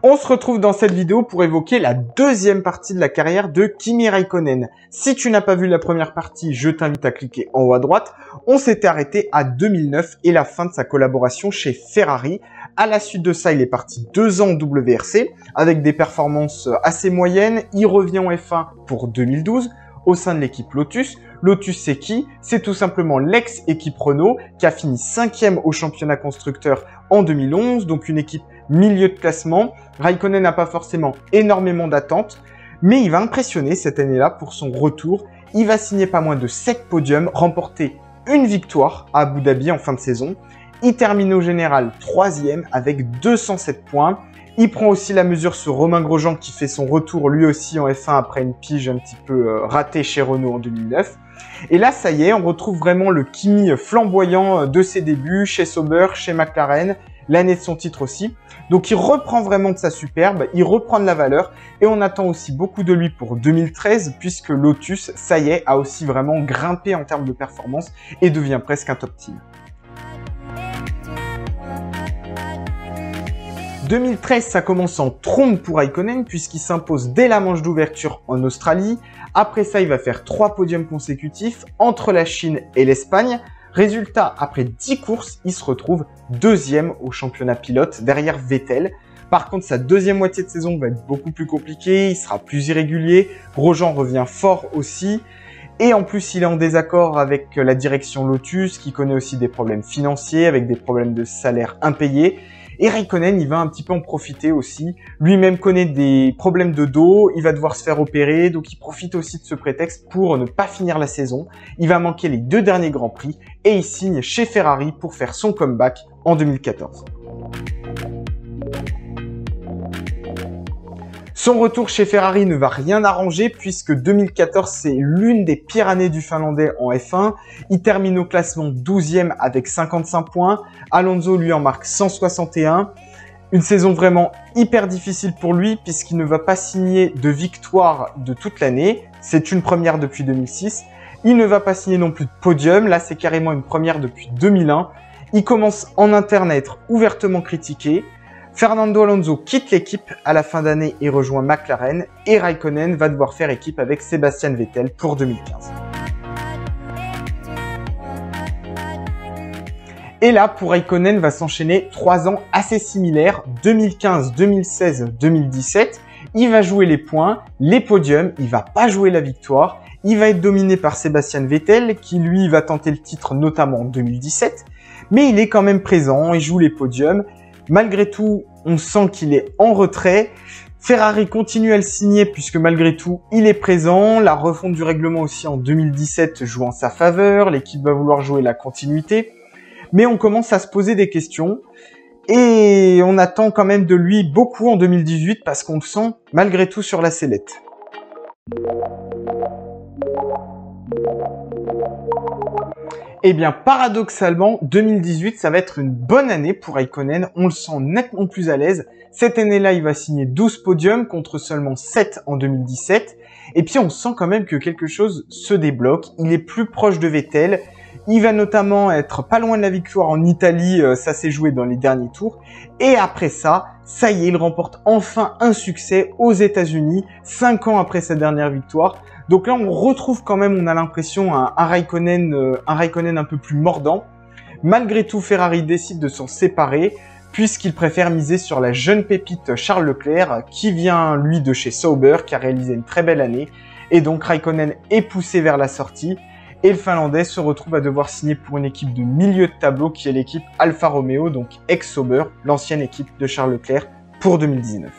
On se retrouve dans cette vidéo pour évoquer la deuxième partie de la carrière de Kimi Räikkönen. Si tu n'as pas vu la première partie, je t'invite à cliquer en haut à droite. On s'était arrêté à 2009 et la fin de sa collaboration chez Ferrari. À la suite de ça, il est parti 2 ans en WRC avec des performances assez moyennes. Il revient en F1 pour 2012 au sein de l'équipe Lotus. Lotus, c'est qui? C'est tout simplement l'ex-équipe Renault qui a fini 5e au championnat constructeur en 2011, donc une équipe milieu de classement. Räikkönen n'a pas forcément énormément d'attentes, mais il va impressionner cette année-là pour son retour. Il va signer pas moins de 7 podiums, remporter une victoire à Abu Dhabi en fin de saison. Il termine au général 3e avec 207 points. Il prend aussi la mesure sur Romain Grosjean qui fait son retour lui aussi en F1 après une pige un petit peu ratée chez Renault en 2009. Et là, ça y est, on retrouve vraiment le Kimi flamboyant de ses débuts chez Sauber, chez McLaren, l'année de son titre aussi. Donc il reprend vraiment de sa superbe, il reprend de la valeur et on attend aussi beaucoup de lui pour 2013 puisque Lotus, ça y est, a aussi vraiment grimpé en termes de performance et devient presque un top team. 2013, ça commence en trombe pour Räikkönen puisqu'il s'impose dès la manche d'ouverture en Australie. Après ça, il va faire 3 podiums consécutifs entre la Chine et l'Espagne. Résultat, après 10 courses, il se retrouve 2e au championnat pilote derrière Vettel. Par contre, sa deuxième moitié de saison va être beaucoup plus compliquée, il sera plus irrégulier. Grosjean revient fort aussi. Et en plus, il est en désaccord avec la direction Lotus qui connaît aussi des problèmes financiers avec des problèmes de salaire impayés. Et Räikkönen, il va un petit peu en profiter aussi. Lui-même connaît des problèmes de dos, il va devoir se faire opérer, donc il profite aussi de ce prétexte pour ne pas finir la saison. Il va manquer les 2 derniers Grands Prix et il signe chez Ferrari pour faire son comeback en 2014. Son retour chez Ferrari ne va rien arranger puisque 2014, c'est l'une des pires années du Finlandais en F1. Il termine au classement 12e avec 55 points. Alonso lui en marque 161. Une saison vraiment hyper difficile pour lui puisqu'il ne va pas signer de victoire de toute l'année. C'est une première depuis 2006. Il ne va pas signer non plus de podium. Là, c'est carrément une première depuis 2001. Il commence en interne à être ouvertement critiqué. Fernando Alonso quitte l'équipe à la fin d'année et rejoint McLaren et Räikkönen va devoir faire équipe avec Sebastian Vettel pour 2015. Et là, pour Räikkönen, va s'enchaîner 3 ans assez similaires, 2015, 2016, 2017. Il va jouer les points, les podiums, il va pas jouer la victoire. Il va être dominé par Sebastian Vettel qui lui va tenter le titre notamment en 2017. Mais il est quand même présent, il joue les podiums. Malgré tout, on sent qu'il est en retrait. Ferrari continue à le signer puisque malgré tout, il est présent. La refonte du règlement aussi en 2017 joue en sa faveur. L'équipe va vouloir jouer la continuité. Mais on commence à se poser des questions. Et on attend quand même de lui beaucoup en 2018 parce qu'on le sent malgré tout sur la sellette. Eh bien, paradoxalement, 2018, ça va être une bonne année pour Räikkönen. On le sent nettement plus à l'aise. Cette année-là, il va signer 12 podiums contre seulement 7 en 2017. Et puis, on sent quand même que quelque chose se débloque. Il est plus proche de Vettel. Il va notamment être pas loin de la victoire en Italie. Ça s'est joué dans les derniers tours. Et après ça, ça y est, il remporte enfin un succès aux États-Unis, 5 ans après sa dernière victoire. Donc là, on retrouve quand même, on a l'impression, un Räikkönen un peu plus mordant. Malgré tout, Ferrari décide de s'en séparer puisqu'il préfère miser sur la jeune pépite Charles Leclerc qui vient, lui, de chez Sauber, qui a réalisé une très belle année. Et donc, Räikkönen est poussé vers la sortie et le Finlandais se retrouve à devoir signer pour une équipe de milieu de tableau qui est l'équipe Alfa Romeo, donc ex-Sauber, l'ancienne équipe de Charles Leclerc, pour 2019.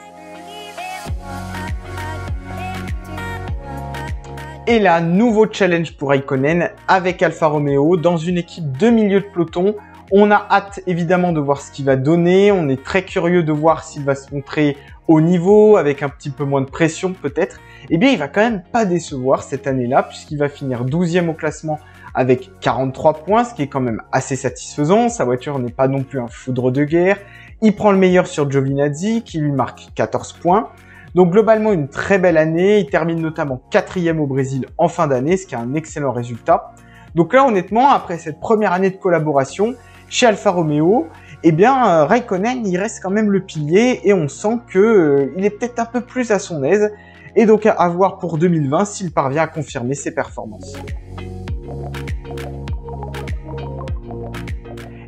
Et là, nouveau challenge pour Räikkönen avec Alfa Romeo dans une équipe de milieu de peloton. On a hâte évidemment de voir ce qu'il va donner. On est très curieux de voir s'il va se montrer au niveau, avec un petit peu moins de pression peut-être. Eh bien, il va quand même pas décevoir cette année-là puisqu'il va finir 12e au classement avec 43 points, ce qui est quand même assez satisfaisant. Sa voiture n'est pas non plus un foudre de guerre. Il prend le meilleur sur Giovinazzi qui lui marque 14 points. Donc globalement, une très belle année. Il termine notamment 4e au Brésil en fin d'année, ce qui est un excellent résultat. Donc là, honnêtement, après cette première année de collaboration chez Alfa Romeo, eh bien Raikkonen il reste quand même le pilier et on sent que il est peut-être un peu plus à son aise. Et donc à voir pour 2020 s'il parvient à confirmer ses performances.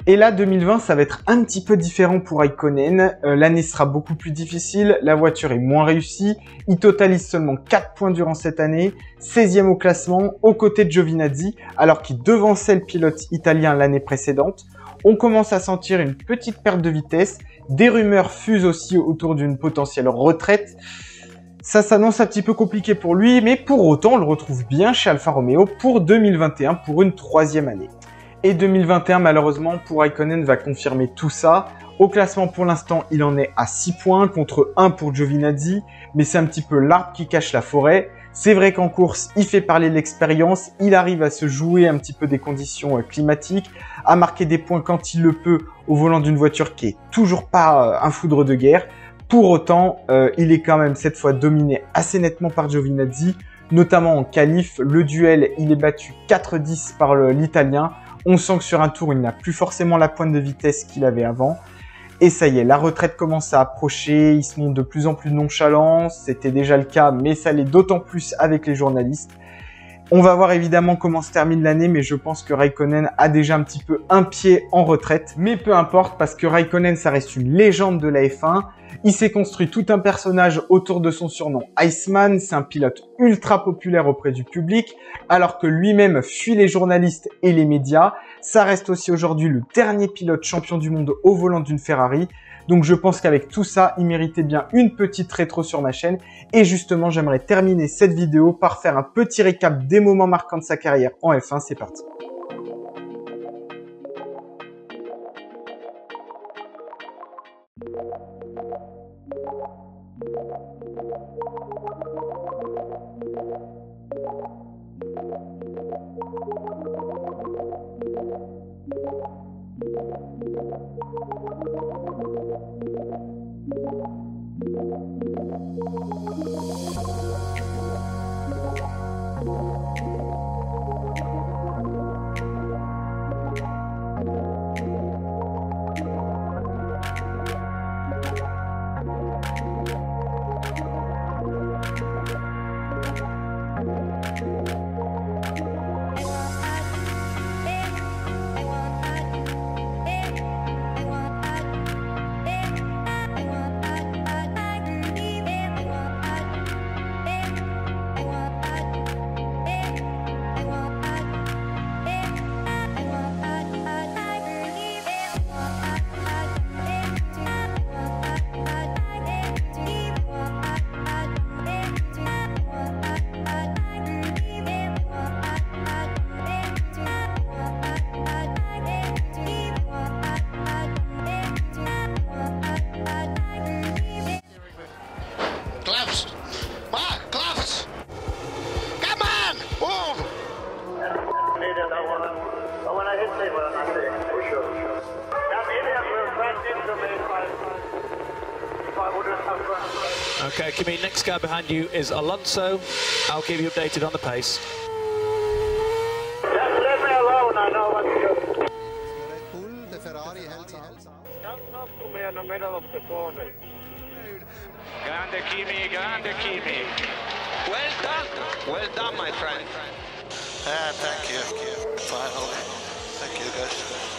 Et là, 2020, ça va être un petit peu différent pour Raikkonen. L'année sera beaucoup plus difficile, la voiture est moins réussie. Il totalise seulement 4 points durant cette année, 16e au classement, aux côtés de Giovinazzi, alors qu'il devançait le pilote italien l'année précédente. On commence à sentir une petite perte de vitesse. Des rumeurs fusent aussi autour d'une potentielle retraite. Ça s'annonce un petit peu compliqué pour lui, mais pour autant, on le retrouve bien chez Alfa Romeo pour 2021, pour une 3e année. Et 2021, malheureusement, pour Raikkonen va confirmer tout ça. Au classement, pour l'instant, il en est à 6 points contre 1 pour Giovinazzi, mais c'est un petit peu l'arbre qui cache la forêt. C'est vrai qu'en course, il fait parler l'expérience, il arrive à se jouer un petit peu des conditions climatiques, à marquer des points quand il le peut au volant d'une voiture qui est toujours pas un foudre de guerre. Pour autant, il est quand même cette fois dominé assez nettement par Giovinazzi, notamment en qualif. Le duel, il est battu 4-10 par l'Italien. On sent que sur un tour, il n'a plus forcément la pointe de vitesse qu'il avait avant. Et ça y est, la retraite commence à approcher, il se montre de plus en plus nonchalant. C'était déjà le cas, mais ça l'est d'autant plus avec les journalistes. On va voir évidemment comment se termine l'année, mais je pense que Raikkonen a déjà un petit peu un pied en retraite. Mais peu importe, parce que Raikkonen, ça reste une légende de la F1. Il s'est construit tout un personnage autour de son surnom Iceman. C'est un pilote ultra populaire auprès du public, alors que lui-même fuit les journalistes et les médias. Ça reste aussi aujourd'hui le dernier pilote champion du monde au volant d'une Ferrari. Donc je pense qu'avec tout ça, il méritait bien une petite rétro sur ma chaîne. Et justement, j'aimerais terminer cette vidéo par faire un petit récap des moments marquants de sa carrière en F1. C'est parti. Okay, Kimi, next car behind you is Alonso. I'll keep you updated on the pace. Just leave me alone, I know what to do. Red Bull, the Ferrari hält sich. Don't talk to me in the middle of the corner. Grande Kimi. Well done, my friend. Thank you. Finally. Thank you, guys.